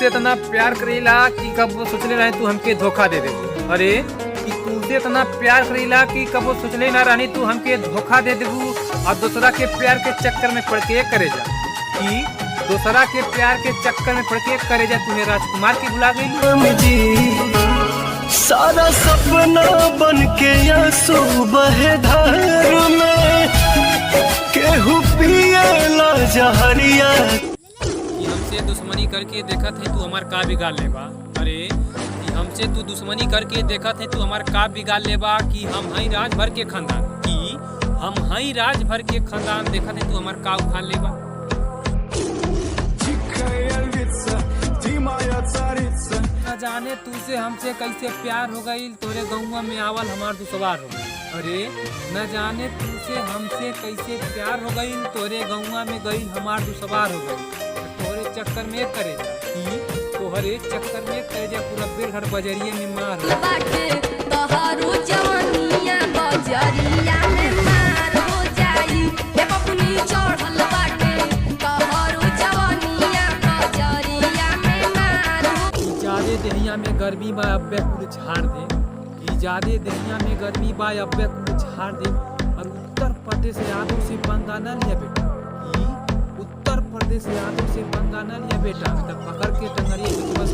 तुझसे इतना प्यार करेला कि कब वो सोचले रहे तू हमके धोखा दे दे। अरे कि तुझसे इतना प्यार करेला कि कब वो सोचले ना रहनी तू हमके धोखा दे देबू और दूसरा के प्यार के चक्कर में पड़ के करे जा कि दूसरा के प्यार के चक्कर में पड़ के करे जा तुम्हें राजकुमार की भुला गई। सारा सपना बन के आंसू बहे धार में केहू पिएला जहरिया। हमसे दुश्मनी करके देखा थे तू हमार का बिगाड़ लेबा। अरे हमसे तू दुश्मनी करके देखा थे तू हमार का बिगाड़ लेबा कि हम हई राज भर के खानदान कि हम हई राज भर के खानदान देखा थे तू हमार का उखाड़ लेबा। न जाने तुझसे हमसे कैसे प्यार हो गई तोरे गौवा में आवल हमार दुसवार हो गई। अरे न जाने तुझसे हमसे कैसे प्यार हो गई तोरे गौवा में गई हमार दुसवार हो गई। तोरे चक्कर में करे जा कि तोहरे चक्कर में करे जा पूरा बेर घर बजरिए में मार तोहरो जवानिया बजरिया में मार हो जाई हे बपुनी चढ़ल बाटे तोहरो जवानिया बजरिया में मार हो जादे देहिया में गर्मी बा अब्बे कुल झाड़ दे कि जादे देहिया में गर्मी बा अब्बे कुल झाड़ दे। और उत्तर प्रदेश यादों से पंगा न लिया बेटा कि उत्तर प्रदेश यादों से पंगा न लिया बेटा तब पकड़ के टंगरिए बस